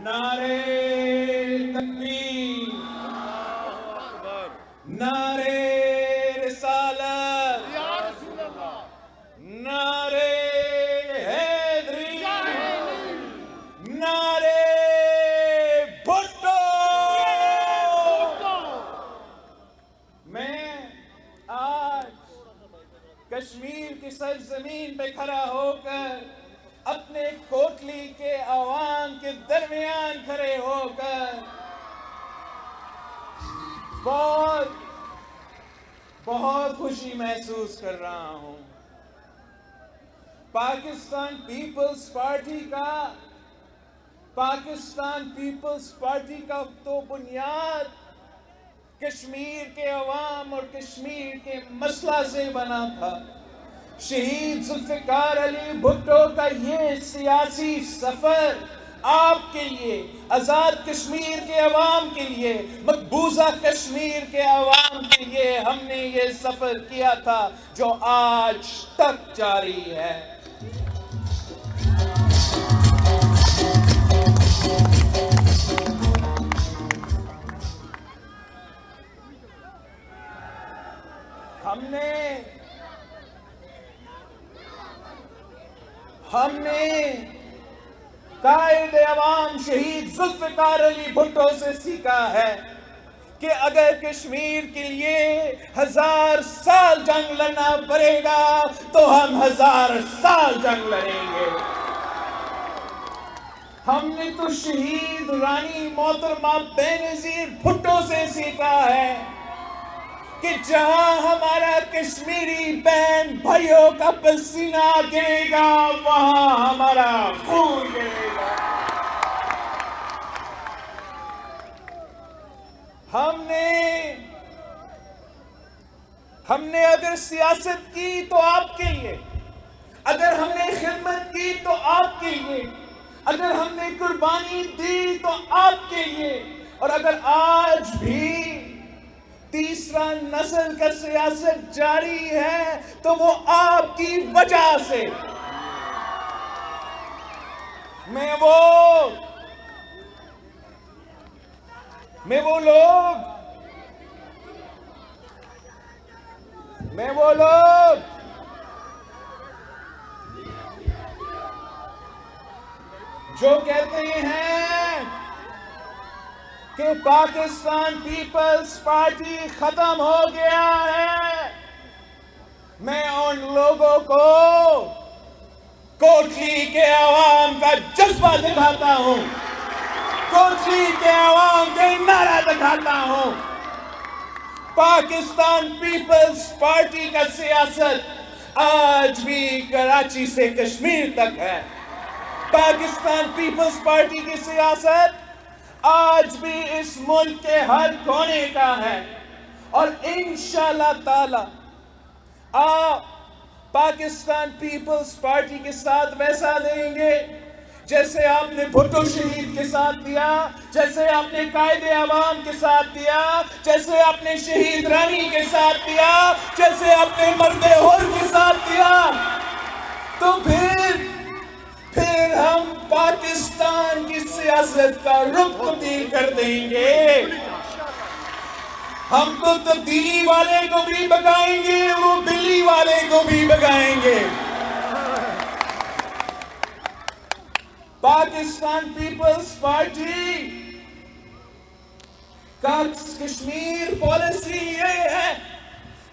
نعرے تکبیر، نعرے رسالت، نعرے حیدری، نعرے بھٹو۔ میں آج کشمیر کی سرزمین پہ کھڑا ہو کر اپنے کوٹلی کے عوام کے درمیان کھڑے ہو کر بہت خوشی محسوس کر رہا ہوں۔ پاکستان پیپلز پارٹی کا تو بنیاد کشمیر کے عوام اور کشمیر کے مسئلہ سے بنا تھا۔ شہید ذوالفقار علی بھٹو کا یہ سیاسی سفر آپ کے لیے، آزاد کشمیر کے عوام کے لیے، مقبوضہ کشمیر کے عوام کے لیے ہم نے یہ سفر کیا تھا جو آج تک جاری ہے۔ ہم نے قائد عوام شہید ذوالفقار علی بھٹو سے سیکھا ہے کہ اگر کشمیر کے لیے 1000 سال جنگ لڑنا پڑے گا تو ہم 1000 سال جنگ لڑیں گے۔ ہم نے تو شہید رانی محترمہ بینظیر بھٹو سے سیکھا ہے کہ جہاں ہمارا کشمیری بہن بھائیوں کا پسینہ گرے گا وہاں ہمارا خون گرے گا۔ ہم نے اگر سیاست کی تو آپ کے لیے، اگر ہم نے خدمت کی تو آپ کے لیے، اگر ہم نے قربانی دی تو آپ کے لیے، اور اگر آج بھی تیسرا نسل کا سیاست جاری ہے تو وہ آپ کی وجہ سے۔ میں وہ لوگ جو کہتے ہیں کہ پاکستان پیپلز پارٹی ختم ہو گیا ہے، میں ان لوگوں کو کوٹلی کے عوام کا جذبہ دکھاتا ہوں، کوٹلی کے عوام کے نعرہ دکھاتا ہوں۔ پاکستان پیپلز پارٹی کا سیاست آج بھی کراچی سے کشمیر تک ہے۔ پاکستان پیپلز پارٹی کی سیاست آج بھی اس ملک کے ہر کونے کا ہے، اور انشاءاللہ تعالی آپ پاکستان پیپلز پارٹی کے ساتھ ویسا دیں گے جیسے آپ نے بھٹو شہید کے ساتھ دیا، جیسے آپ نے قائد عوام کے ساتھ دیا، جیسے آپ نے شہید رانی کے ساتھ دیا، جیسے آپ نے مرد ہور کے ساتھ دیا، تو پھر ہم پاکستان کی سیاست کا رخ تبدیل کر دیں گے۔ ہم تو تبدیلی والے کو بھی بگائیں گے، وہ بلی والے کو بھی بگائیں گے۔ پاکستان پیپلز پارٹی کا کشمیر پالیسی یہ ہے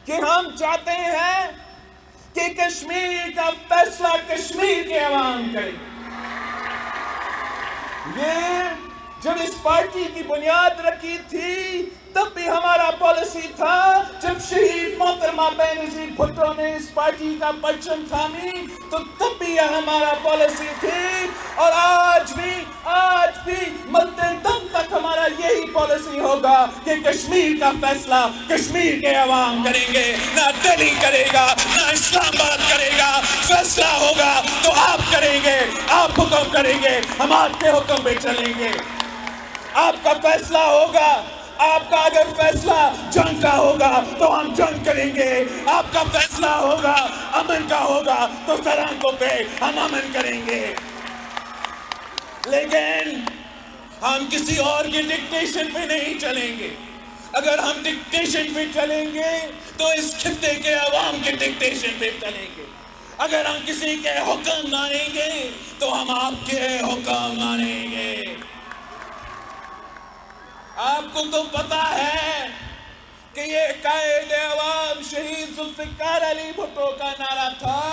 کہ ہم چاہتے ہیں کہ کشمیر کا فیصلہ کشمیر کے عوام کرے۔ یہ جب اس پارٹی کی بنیاد رکھی تھی تب بھی ہمارا پالیسی تھا، جب شہید محترمہ بینظیر بھٹو نے اس پارٹی کا پرچم تھامی تو تب بھی یہ ہمارا پالیسی تھی، اور آج بھی مرتے دم تک ہمارا یہی پالیسی ہوگا کہ کشمیر کا فیصلہ کشمیر کے عوام کریں گے، نہ دہلی کرے گا، نہ اسلام آباد کرے گا۔ فیصلہ ہوگا تو آپ کریں گے، آپ حکم کریں گے، ہم آپ کے حکم پہ چلیں گے۔ آپ کا فیصلہ ہوگا، آپ کا اگر فیصلہ جنگ کا ہوگا تو ہم جنگ کریں گے، آپ کا فیصلہ ہوگا امن کا ہوگا تو سرحدوں پہ ہم امن کریں گے۔ لیکن ہم کسی اور کے ڈکٹیشن پہ نہیں چلیں گے. اگر ہم ڈکٹیشن پہ چلیں گے تو اس خطے کے عوام کے ڈکٹیشن پہ چلیں گے. اگر ہم کسی کے حکم مانیں گے تو ہم آپ کے حکم مانیں گے. آپ کو تو پتا ہے کہ یہ قائد عوام شہید ذوالفقار علی بھٹو کا نعرہ تھا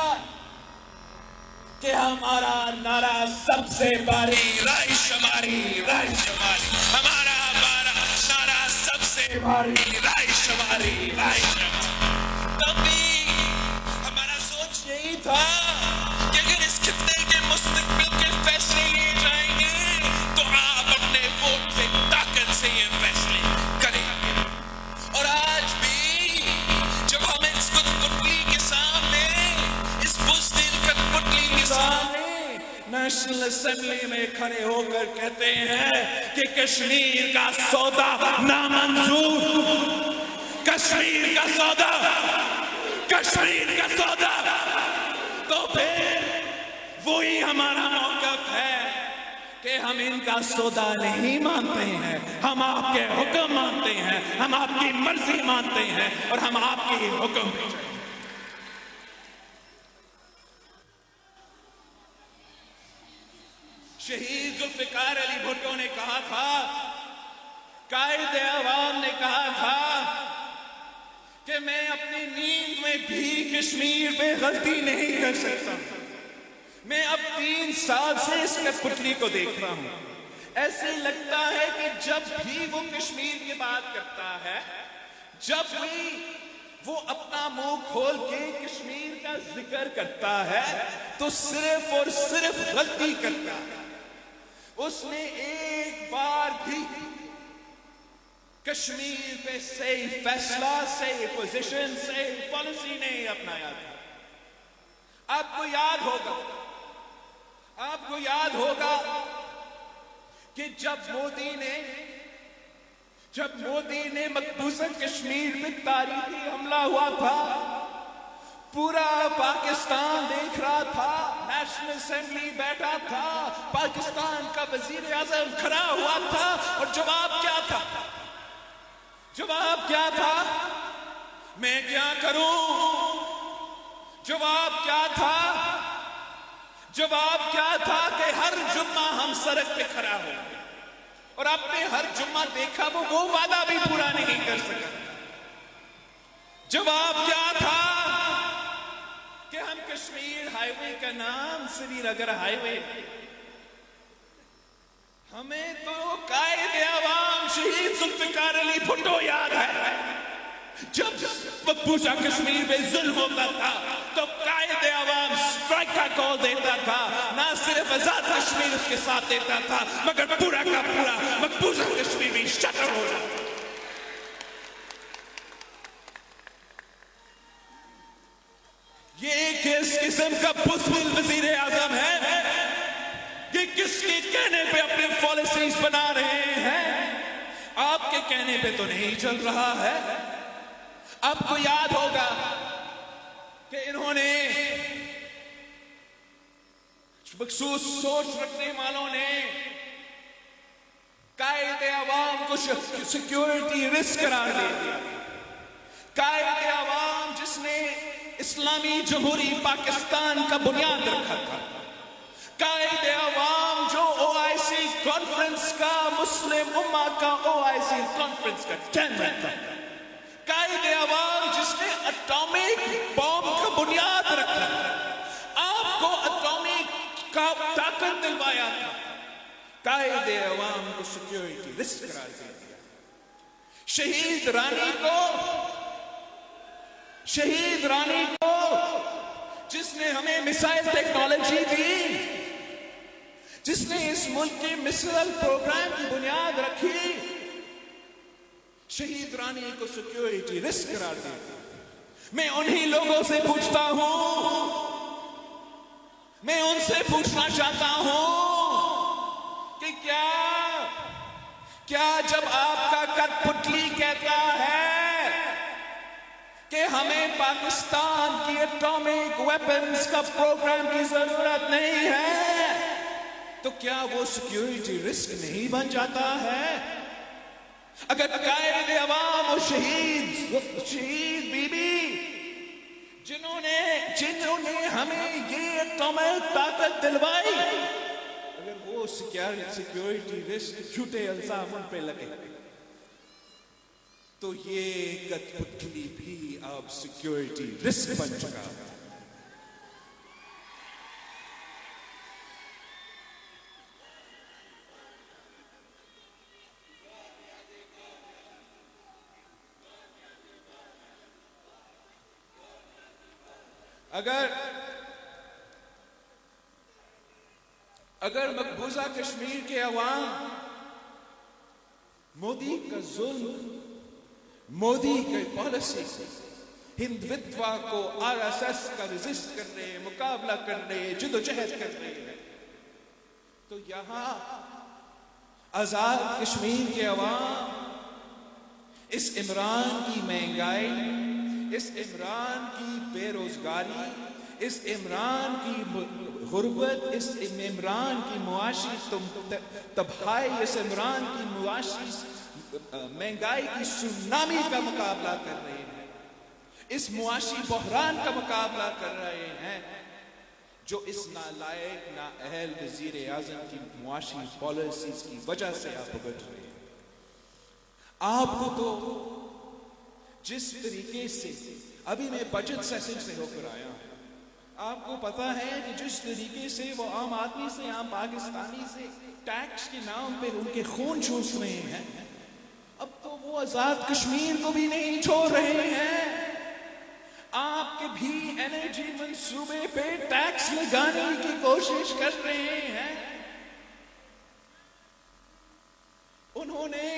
کہ ہمارا نعرہ سب سے بھاری رائے شماری، رائے شماری. ہمارا نعرہ سب سے بھاری رائے شماری، رائے شماری. تبھی ہمارا سوچ یہی تھا کہ اگر اس خطے کے مستقبل کے فیصلے لیے جائیں گے تو آپ اپنے ووٹ سے طاقت سے یہ فیصلے کریں گے. اور آج بھی جب ہم اس کٹپٹلی کے سامنے، اس بزدل کٹپٹلی کے سامنے نیشنل اسمبلی میں کھڑے ہو کر کہتے ہیں کہ کشمیر کا سودا نامنظور، کشمیر کا سودا، کشمیر کا سودا، تو پھر وہی ہمارا موقف ہے کہ ہم ان کا سودا نہیں مانتے ہیں. ہم آپ کے حکم مانتے ہیں، ہم آپ کی مرضی مانتے ہیں اور ہم آپ کی حکم پہ چلیں. شہید ذوالفقار علی بھٹو نے کہا تھا، قائد عوام نے کہا تھا کہ میں اپنی نیند میں بھی کشمیر پہ غلطی نہیں کر سکتا. میں اب 3 سال سے اس کٹپٹلی کو دیکھ رہا ہوں. ایسے لگتا ہے کہ جب بھی وہ کشمیر کی بات کرتا ہے، جب بھی وہ اپنا منہ کھول کے کشمیر کا ذکر کرتا ہے تو صرف اور صرف غلطی کرتا ہے. اس نے ایک بار بھی کشمیر پہ صحیح فیصلہ، صحیح پوزیشن، صحیح پالیسی نہیں اپنایا تھا. آپ کو یاد ہوگا، آپ کو یاد ہوگا کہ جب مودی نے مقبوضہ کشمیر پہ تاریخی حملہ ہوا تھا، پورا پاکستان دیکھ رہا تھا، نیشنل اسمبلی بیٹھا تھا، پاکستان کا وزیر اعظم کھڑا ہوا تھا، اور جواب کیا تھا؟ جواب کیا تھا؟ میں کیا کروں؟ جواب کیا تھا؟ جواب کیا تھا کہ ہر جمعہ ہم سڑک پہ کھڑا ہوں گے. اور آپ نے ہر جمعہ دیکھا وہ وعدہ بھی پورا نہیں کر سکا. جواب کیا تھا کہ ہم کشمیر ہائی وے کا نام سری نگر ہائی وے. ہمیں تو قائد عوام شہید ذوالفقار علی بھٹو یاد ہے. جب مقبوضہ کشمیر میں ظلم ہوتا تھا تو قائد عوام اسٹرائک کا کال دیتا تھا. نہ صرف آزاد کشمیر اس کے ساتھ دیتا تھا مگر پورا کا پورا مقبوضہ کشمیر بھی شٹر ہو جاتا. یہ کس قسم کا بزدل وزیر اعظم ہے؟ یہ کس کے کہنے پہ اپنے پالیسیز بنا رہے ہیں؟ آپ کے کہنے پہ تو نہیں چل رہا ہے. آپ کو یاد ہوگا کہ انہوں نے مخصوص سوچ رکھنے والوں نے قائد عوام کو سیکیورٹی رسک قرار دے دیا. قائد عوام جس نے اسلامی جمہوری پاکستان کا بنیاد رکھا تھا، قائد عوام جو OIC کانفرنس کا، مسلم امہ کا OIC کانفرنس کا چیئرمین تھا، قائد عوام جس نے اٹامک بم کا بنیاد رکھا تھا، آپ کو اٹامک کا طاقت دلوایا تھا، قائد عوام کو سیکیورٹی رسک قرار دے دیا. شہید رانی کو جس نے ہمیں میسائل ٹیکنالوجی دی، جس نے اس ملک کے میسائل پروگرام کی بنیاد رکھی، شہید رانی کو سیکیورٹی رسک قرار دی. میں انہی لوگوں سے پوچھتا ہوں، میں ان سے پوچھنا چاہتا ہوں کہ کیا جب آپ کا کٹپٹلی کہتا ہے کہ ہمیں پاکستان کی اٹامک ویپنز کا پروگرام کی ضرورت نہیں ہے، تو کیا وہ سیکیورٹی رسک نہیں بن جاتا ہے؟ اگر قائد عوام و شہید بی بی جنہوں نے ہمیں یہ اتومک طاقت دلوائی، اگر وہ سیکیورٹی رسک جھوٹے الزام ان پہ لگے تو یہ کٹھ پتلی بھی اب سیکیورٹی رسک بن چکا ہے۔ اگر مقبوضہ کشمیر کے عوام مودی کا ظلم، مودی کی پالیسی، ہندوتوا کو آر ایس ایس کا ریزسٹ کر رہے، مقابلہ کر رہے، جدوجہد کر رہے ہیں، تو یہاں آزاد کشمیر کے عوام اس عمران کی مہنگائی، اس عمران کی بے روزگاری، اس عمران کی غربت، اس عمران کی معاشی تباہی، اس عمران کی معاشی مہنگائی کی سونامی کا مقابلہ کر رہے ہیں، اس معاشی بحران کا مقابلہ کر رہے ہیں جو اس نالائق نااہل وزیر اعظم کی معاشی پالیسیز کی وجہ سے آپ بھگت رہے ہیں۔ آپ کو تو جس طریقے سے ابھی میں بجٹ سیشن سے ہو کر آیا ہوں، آپ کو پتا ہے کہ جس طریقے سے وہ عام آدمی سے، عام پاکستانی سے ٹیکس کے نام پہ ان کے خون چوس رہے ہیں، اب تو وہ آزاد کشمیر کو بھی نہیں چھوڑ رہے ہیں۔ آپ کے بھی انرجی منصوبے پہ ٹیکس لگانے کی کوشش کر رہے ہیں۔ انہوں نے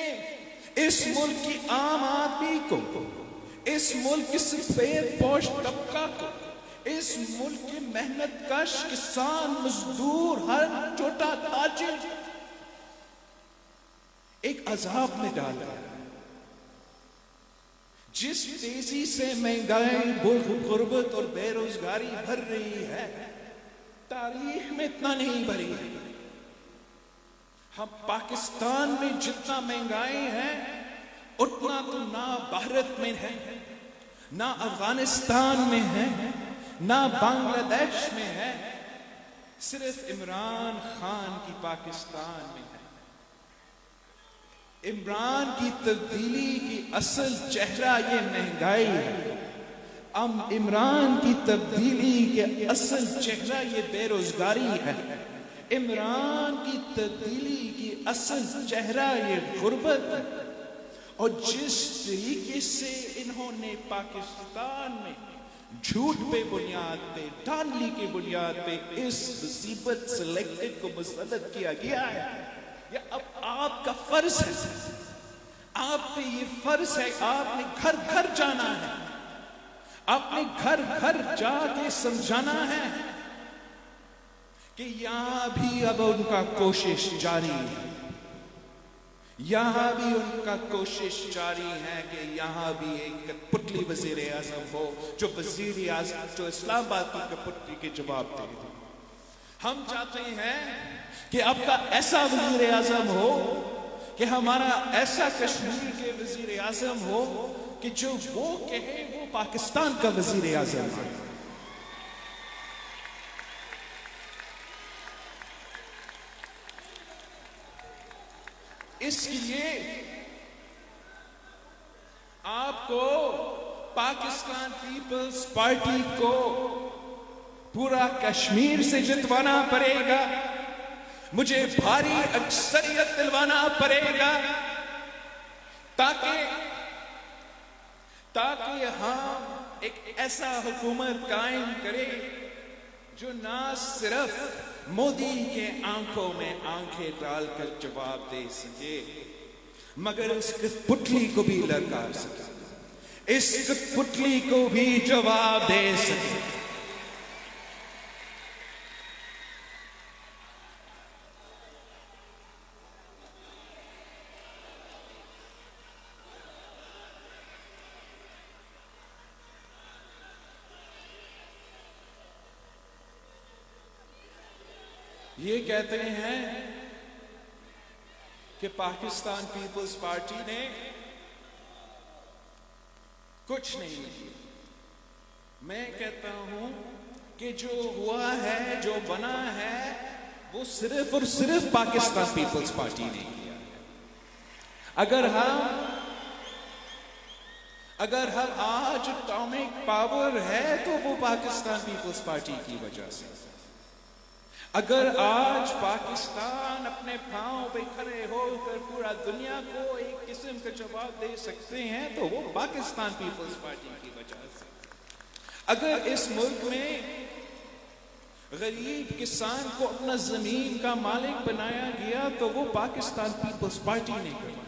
اس ملک کی عام آدمی کو، اس ملک کی سفید پوش طبقہ کو، اس ملک کے محنت کش کسان، مزدور، ہر چھوٹا تاجر ایک عذاب میں ڈالا۔ جس تیزی سے مہنگائی، غربت اور بے روزگاری بڑھ رہی ہے، تاریخ میں اتنا نہیں بڑھی ہے۔ ہم پاکستان میں جتنا مہنگائی ہے اتنا تو نہ بھارت میں ہے، نہ افغانستان میں ہے، نہ بنگلہ دیش میں ہے، صرف عمران خان کی پاکستان میں ہے۔ عمران کی تبدیلی کی اصل چہرہ یہ مہنگائی ہے، عمران کی تبدیلی کے اصل چہرہ یہ بے روزگاری ہے، عمران کی تبدیلی کی اصل چہرہ یہ غربت ہے۔ اور جس طریقے سے انہوں نے پاکستان میں جھوٹ پہ بنیاد پہ، ڈانلی کی بنیاد پہ اس مصیبت سلیکٹڈ کو مسلط کیا گیا ہے، یہ اب آپ کا فرض ہے، آپ پہ یہ فرض ہے، آپ نے گھر گھر جانا ہے، آپ نے گھر گھر جا کے سمجھانا ہے کہ یہاں بھی اب ان کا کوشش جاری ہے، یہاں بھی ان کا کوشش جاری ہے کہ یہاں بھی ایک کٹپٹلی وزیر اعظم ہو جو وزیر اعظم جو اسلام آباد کی کٹپٹلی کے جواب دے۔ ہم چاہتے ہیں کہ اب کا ایسا وزیر اعظم ہو، کہ ہمارا ایسا کشمیر کے وزیر اعظم ہو کہ جو وہ کہے وہ پاکستان کا وزیر اعظم ہے۔ اس لیے آپ کو پاکستان پیپلز پارٹی کو پورا کشمیر سے جتوانا پڑے گا، مجھے بھاری اکثریت دلوانا پڑے گا تاکہ ہم ایک ایسا حکومت قائم کریں جو نہ صرف مودی کے آنکھوں میں آنکھیں ڈال کر جواب دے سکے مگر اس کٹپٹلی کو بھی للکار سکے، اس کٹپٹلی کو بھی جواب دے سکے۔ یہ کہتے ہیں کہ پاکستان پیپلز پارٹی نے کچھ نہیں کیا. میں کہتا ہوں کہ جو ہوا ہے، جو بنا ہے، وہ صرف اور صرف پاکستان پیپلز پارٹی نے کیا. اگر ہم آج اٹامک پاور ہے تو وہ پاکستان پیپلز پارٹی کی وجہ سے. اگر آج پاکستان اپنے پاؤں پہ کھڑے ہو کر پورا دنیا کو ایک قسم کا جواب دے سکتے ہیں تو وہ پاکستان پیپلز پارٹی کی وجہ سے. اگر اس ملک میں غریب کسان کو اپنا زمین کا مالک بنایا گیا تو وہ پاکستان پیپلز پارٹی نے کیا.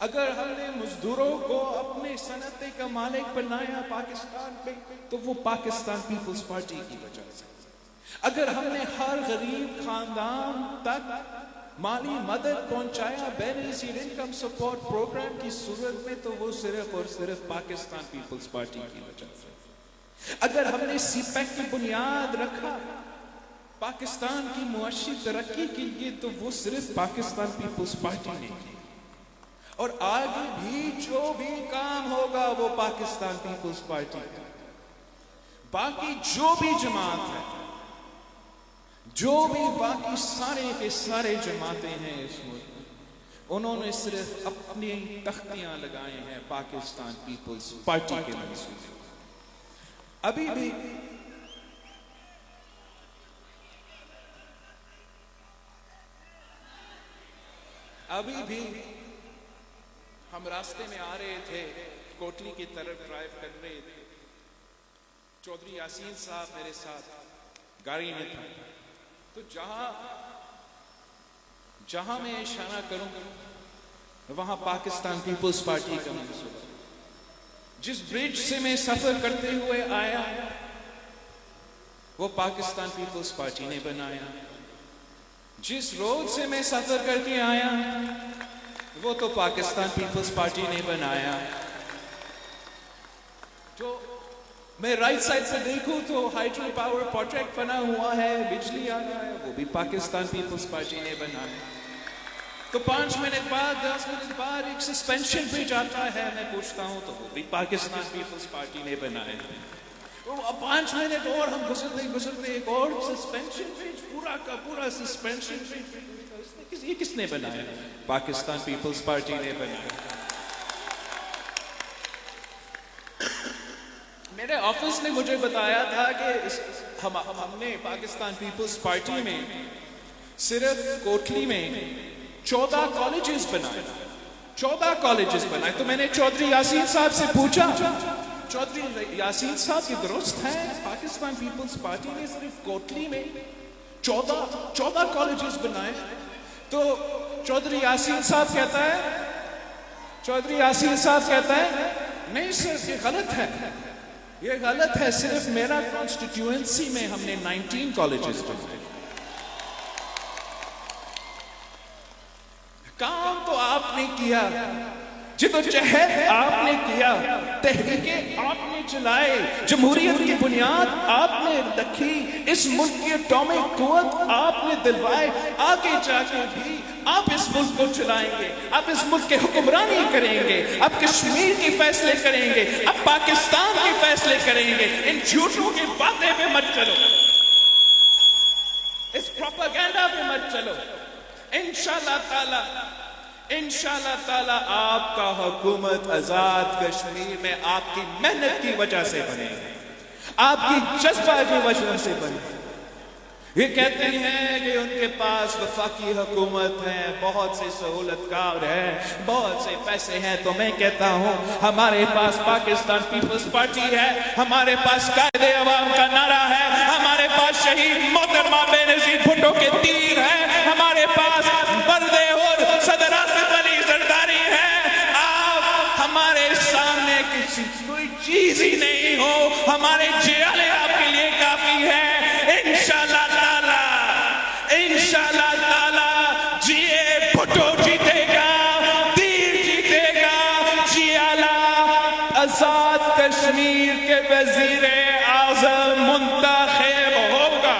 اگر ہم نے مزدوروں کو اپنے صنعت کا مالک بنایا پاکستان پہ تو وہ پاکستان پیپلز پارٹی کی وجہ سے. اگر ہم نے ہر غریب خاندان تک مالی مدد پہنچایا بینیفیشری انکم سپورٹ پروگرام کی صورت میں تو وہ صرف اور صرف پاکستان پیپلز پارٹی کی وجہ سے. اگر ہم نے سی پیک کی بنیاد رکھا پاکستان کی معاشی ترقی کے لیے تو وہ صرف پاکستان پیپلز پارٹی نے کی. اور آگے بھی جو بھی کام ہوگا وہ پاکستان پیپلز پارٹی کا. باقی جو بھی جماعت ہے، جو بھی باقی سارے کے سارے جماعتیں ہیں اس ملک میں، انہوں نے صرف اپنی تختیاں لگائے ہیں پاکستان پیپلز پارٹی کے منصوبے. ابھی بھی ہم راستے میں آ رہے تھے، کوٹلی کی طرف ڈرائیو کر رہے تھے. چودھری یاسین صاحب میرے ساتھ گاڑی میں تھا. تو جہاں میں اشارہ کروں وہاں پاکستان پیپلز پارٹی کا منصوبہ. جس برج سے میں سفر کرتے ہوئے آیا وہ پاکستان پیپلز پارٹی نے بنایا. جس روڈ سے میں سفر کر کے آیا وہ تو پاکستان پیپلز پارٹی نے بنایا. جو میں رائٹ سائڈ سے دیکھوں تو ہائیڈرو پاور پروجیکٹ بنا ہوا ہے، بجلی آ رہا ہے، وہ بھی پاکستان پیپلز پارٹی نے بنایا. تو 5 منٹ بعد 10 منٹ بعد ایک سسپینشن برج آتا ہے، میں پوچھتا ہوں تو وہ بھی پاکستان پیپلز پارٹی نے بنایا. تو اب 5 منٹ اور ہم گزرتے ایک اور سسپینشن برج، پورا کا پورا سسپینشن برج یہ کس نے بنایا؟ پاکستان پیپلز پارٹی نے بنایا. میرے آفس نے مجھے بتایا تھا کہ ہم نے پاکستان پیپلز پارٹی میں صرف کوٹلی میں 14 کالجز بنائے. 14 کالجز بنائے. تو میں نے چودھری یاسین صاحب سے پوچھا، چودھری یاسین صاحب یہ درست ہے پاکستان پیپلز پارٹی نے صرف کوٹلی میں 14 کالجز بنائے؟ تو چودھری یاسین صاحب کہتا ہے نہیں سر یہ غلط ہے، یہ غلط ہے. صرف میرا کانسٹیٹیوئنسی میں ہم نے 19 کالجز بنائے. کام تو آپ نے کیا، جدوجہد آپ نے کیا، تحریکیں آپ نے چلائے، جمہوریت کی بنیاد آپ نے رکھی، اس ملک کی اٹامک قوت آپ نے دلوائے. آگے جا کے بھی آپ اس ملک کو چلائیں گے، آپ اس ملک کے حکمرانی کریں گے، آپ کشمیر کی فیصلے کریں گے، آپ پاکستان کی فیصلے کریں گے. ان جھوٹوں کی باتیں پہ مت چلو، اس پروپیگنڈا پہ مت چلو. انشاءاللہ تعالی آپ کا حکومت آزاد کشمیر میں آپ کی محنت کی وجہ سے بنے گی، آپ کی جذبہ کی وجہ سے بنے گی. یہ کہتے ہیں کہ ان کے پاس وفاقی حکومت ہے، بہت سے سہولت کار ہے، بہت سے پیسے ہیں. تو میں کہتا ہوں ہمارے پاس پاکستان پیپلز پارٹی ہے، ہمارے پاس قائد عوام کا نعرہ ہے، ہمارے پاس شہید محترمہ بینظیر بھٹو کے تیر ہے، ہمارے پاس بردے اور صدر آصف علی زرداری ہے. آپ ہمارے سامنے کوئی چیز ہی نہیں ہو، ہمارے جیالے آپ کے لیے کافی ہے. انشاءاللہ تعالی جیے بھٹو جیتے گا، تیر جیتے گا، جیالہ آزاد کشمیر کے وزیر اعظم منتخب ہوگا.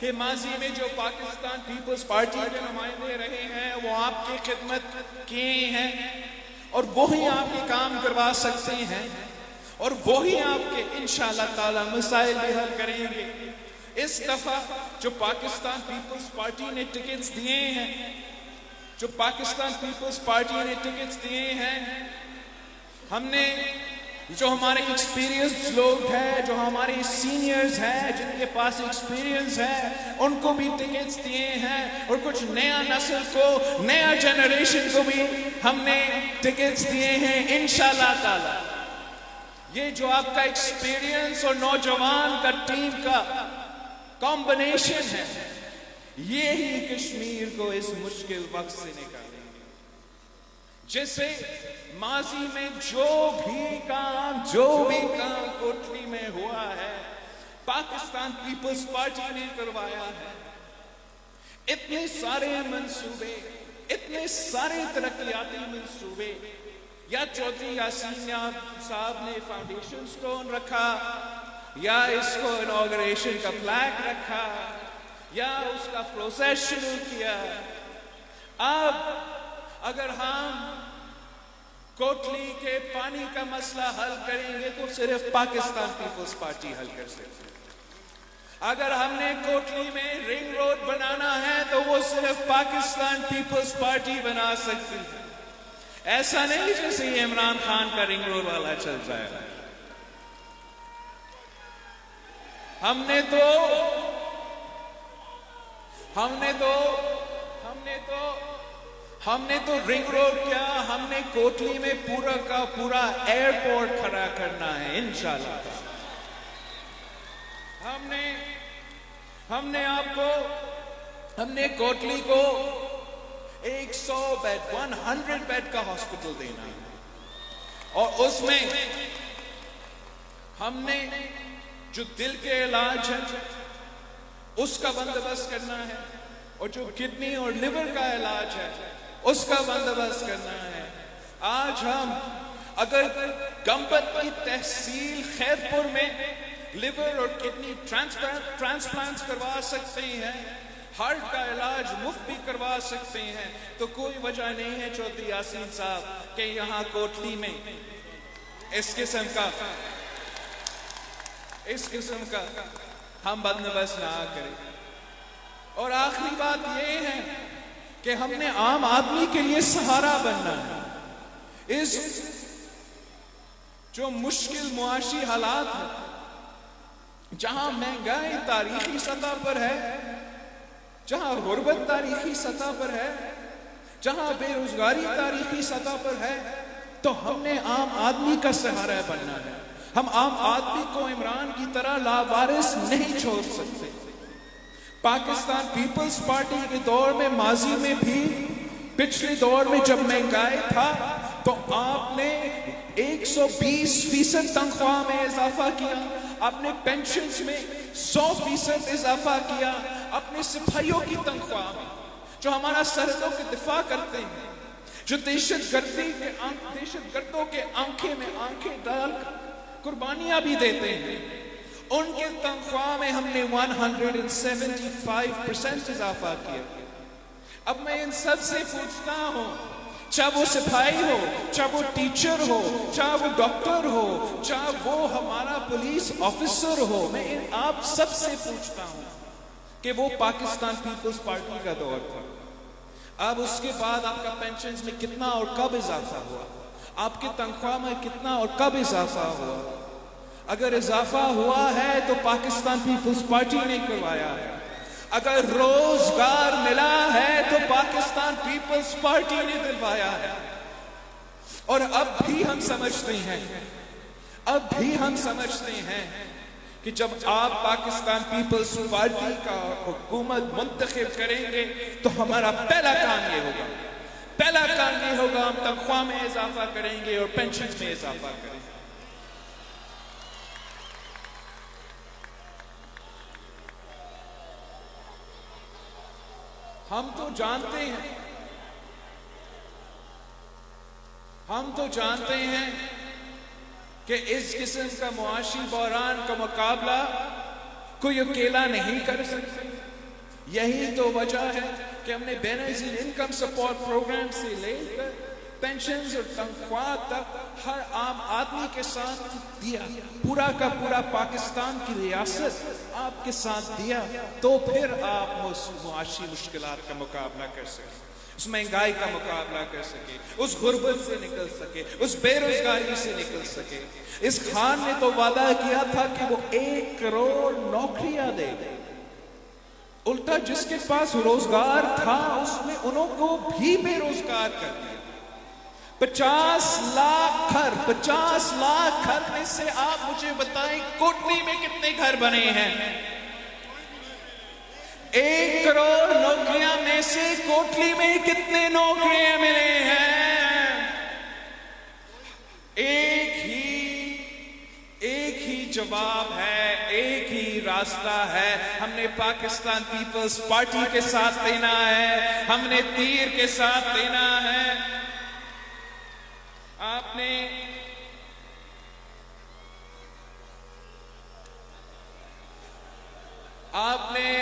کہ ماضی میں جو پاکستان پیپلز پارٹی کے نمائندے رہے ہیں وہ آپ کی خدمت کیے ہیں اور وہی آپ کے کام کروا سکتے ہیں اور وہی آپ کے انشاءاللہ تعالی مسائل بھی حل کریں گے. اس دفعہ جو پاکستان پیپلز پارٹی نے ٹکٹس دیے ہیں ہم نے جو ہمارے ایکسپیرینس لوگ ہیں, جو ہمارے سینئرز ہیں, جن کے پاس ایکسپیرینس ہے, ان کو بھی ٹکٹس دیے ہیں اور کچھ نیا نسل کو, نیا جنریشن کو بھی ہم نے ٹکٹس دیے ہیں انشاءاللہ تعالی. یہ جو آپ کا ایکسپیرینس اور نوجوان کا ٹیم کا کمبینیشن ہے, یہی کشمیر کو اس مشکل وقت سے نکالے گا. جیسے ماضی میں جو بھی کام کوٹلی میں ہوا ہے پاکستان پیپلز پارٹی نے کروایا ہے. اتنے سارے منصوبے, اتنے سارے ترقیاتی منصوبے, یا چودھری یاسین صاحب نے فاؤنڈیشن سٹون رکھا, یا اس کو انوگریشن کا فلیگ رکھا, یا اس کا پروسیس شروع کیا. اب اگر ہم کوٹلی کے پانی کا مسئلہ حل کریں گے تو صرف پاکستان پیپلز پارٹی حل کر سکتی ہے. اگر ہم نے کوٹلی میں رنگ روڈ بنانا ہے تو وہ صرف پاکستان پیپلز پارٹی بنا سکتی ہے. ایسا نہیں جیسے یہ عمران خان کا رنگ روڈ والا چل جائے گا. ہم نے تو رنگ روڈ کیا, ہم نے کوٹلی میں پورا کا پورا ایئرپورٹ کھڑا کرنا ہے انشاءاللہ. ہم نے کوٹلی کو 100 بیڈ کا ہاسپٹل دینا ہے, اور اس میں ہم نے جو دل کے علاج ہے اس کا بندوبست کرنا ہے, اور جو کڈنی اور لیور کا علاج ہے اس کا بندوبست کرنا ہے. آج ہم اگر گمبت کی تحصیل خیرپور میں لیور اور کڈنی ٹرانسپلانٹ کروا سکتے ہیں, ہارٹ کا علاج مفت بھی کروا سکتے ہیں, تو کوئی وجہ نہیں ہے چودھری یاسین صاحب کہ یہاں کوٹلی میں اس قسم کا ہم بندوبست نہ کریں. اور آخری بات یہ ہے کہ ہم نے عام آدمی کے لیے سہارا بننا ہے. اس جو مشکل معاشی حالات ہیں, جہاں مہنگائی تاریخی سطح پر ہے, جہاں غربت تاریخی سطح پر ہے, جہاں بے روزگاری تاریخی سطح پر ہے, تو ہم نے عام آدمی کا سہارا بننا ہے. ہم عام آدمی کو عمران کی طرح لاوارث نہیں چھوڑ سکتے. پاکستان پیپلز پارٹی کے دور میں, ماضی میں بھی, پچھلے دور میں جب مہنگائی تھا تو آپ نے 120% تنخواہ میں اضافہ کیا, اپنے پینشنز میں 100% اضافہ کیا, اپنے سپاہیوں کی تنخواہ میں جو ہمارا سرحدوں کے دفاع کرتے ہیں, جو دہشت گردوں کے آنکھیں میں آنکھیں ڈال قربانیاں بھی دیتے ہیں, ان کے تنخواہ میں ہم نے 175% اضافہ کیا. اب میں ان سب سے پوچھتا ہوں, چاہے وہ سپاہی ہو, چاہے وہ ٹیچر ہو, چاہے وہ ڈاکٹر ہو, چاہے وہ ہمارا پولیس آفیسر ہو, میں آپ سب سے پوچھتا ہوں کہ وہ پاکستان پیپلز پارٹی کا دور تھا. اب اس کے بعد آپ کا پینشنز میں کتنا اور کب اضافہ ہوا, آپ کی تنخواہ میں کتنا اور کب اضافہ ہوا؟ اگر اضافہ ہوا ہے تو پاکستان پیپلز پارٹی نے کروایا ہے. اگر روزگار ملا ہے تو پاکستان پیپلز پارٹی نے دلوایا ہے. اور اب بھی ہم سمجھتے ہیں کہ جب آپ پاکستان پیپلز پارٹی کا حکومت منتخب کریں گے تو ہمارا پہلا کام یہ ہوگا, ہم تنخواہ میں اضافہ کریں گے اور پینشن میں اضافہ کریں گے. ہم تو جانتے ہیں کہ اس قسم کا معاشی بحران کا مقابلہ کوئی اکیلا نہیں کر سکتا. یہی تو وجہ ہے کہ ہم نے بے نظیر انکم سپورٹ پروگرام سے لے کر پینشنز اور تنخواہ تک ہر عام آدمی کے ساتھ دیا. پورا کا پورا پاکستان کی ریاست آپ کے ساتھ دیا تو پھر آپ معاشی مشکلات کا مقابلہ کر سکیں, اس مہنگائی کا مقابلہ کر سکے, اس غربت سے نکل سکے, اس بے روزگاری سے نکل سکے. اس خان نے تو وعدہ کیا تھا کہ وہ 1 کروڑ نوکریاں دے گا. الٹا جس کے پاس روزگار تھا اس میں انہوں کو بھی بے روزگار کر دیا. 50 لاکھ گھر میں سے آپ مجھے بتائیں کوٹلی میں کتنے گھر بنے ہیں؟ 1 کروڑ نوکریاں میں سے کوٹلی میں کتنے نوکریاں ملے ہیں؟ ایک ہی جواب ہے, ایک ہی راستہ ہے. ہم نے پاکستان پیپلز پارٹی کے ساتھ دینا ہے, ہم نے تیر کے ساتھ دینا ہے. آپ نے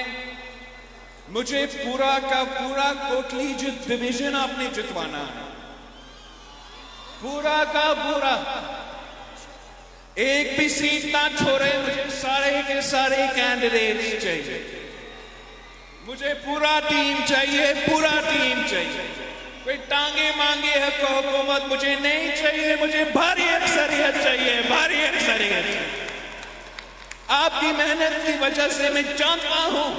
مجھے پورا کا پورا کوٹلی ڈویژن آپ نے جتوانا ہے, پورا کا پورا. ایک بھی سیٹ نہ چھوڑے, مجھے سارے کے سارے کینڈیڈیٹس چاہیے, مجھے پورا ٹیم چاہیے, پورا ٹیم چاہیے. کوئی ٹانگے مانگے حکومت مجھے نہیں چاہیے, مجھے بھاری اکثریت چاہیے, بھاری اکثریت چاہیے. آپ کی محنت کی وجہ سے میں جانتا ہوں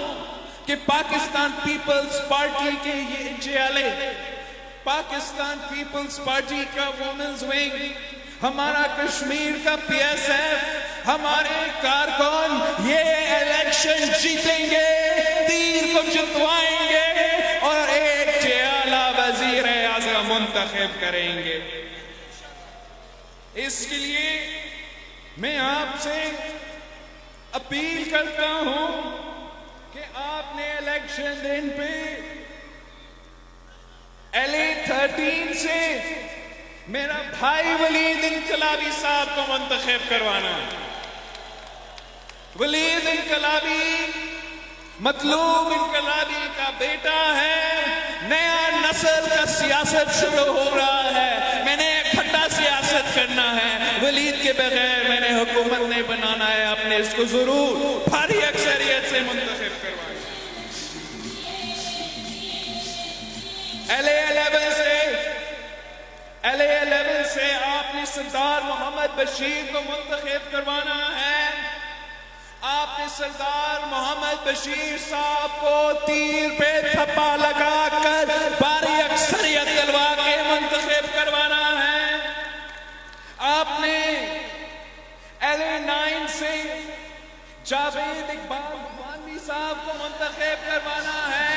کہ پاکستان پیپلز پارٹی کے یہ جیالے, پاکستان پیپلز پارٹی کا وومنز ونگ, ہمارا کشمیر کا پی ایس ایف, ہمارے کارکن یہ الیکشن جیتیں گے, تیر کو جتوائیں گے اور ایک جیالہ وزیر اعظم منتخب کریں گے. اس کے لیے میں آپ سے اپیل کرتا ہوں کہ آپ نے الیکشن دن پہ LA13 سے میرا بھائی ولید انقلابی صاحب کو منتخب کروانا ہے. ولید انقلابی مطلوب انقلابی کا بیٹا ہے, نیا نسل کا سیاست شروع ہو رہا ہے, میں نے اکٹھا سیاست کرنا ہے. ولید کے بغیر میں نے حکومت نہیں بنانا ہے, آپ نے اس کو ضرور بھاری اکثریت سے منتخب کروانا. LA11 سے آپ نے سردار محمد بشیر کو منتخب کروانا ہے. آپ نے سردار محمد بشیر صاحب کو تیر پہ تھپا لگا کر بھاری اکثریت دلوا کے منتخب کروانا ہے. آپ نے LA9 سے جاوید اقبال خوانوی صاحب کو منتخب کروانا ہے,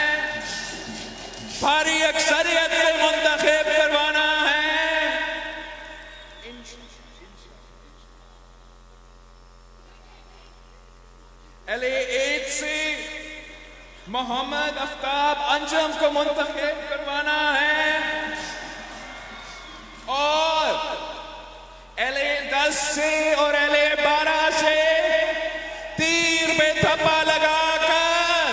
بھاری اکثریت سے منتخب کروانا ہے. LA8 سے محمد افتاب انجم کو منتخب کروانا ہے, اور LA10 سے اور LA12 سے تیر پہ تھپا لگا کر,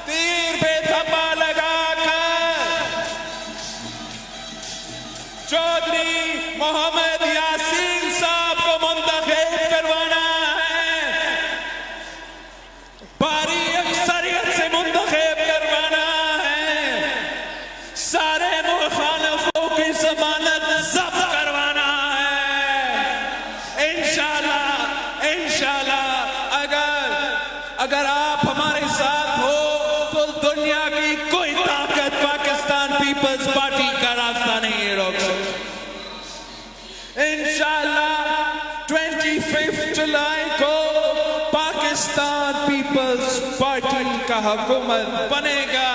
تیر پہ تھپا لگا کر چودھری محمد یاسین صاحب کو منتخب کروانا ہے, بھاری اکثریت سے منتخب کروانا ہے. سارے مخالفوں کی ضمانت ضبط کروانا ہے. انشاءاللہ اگر آپ ہمارے ساتھ ہو تو دنیا کی کوئی طاقت پاکستان پیپلز پارٹی کا راستہ نہیں روک سکتی. انشاءاللہ 25 جولائی کو پاکستان پیپلز پارٹی کا حکومت بنے گا.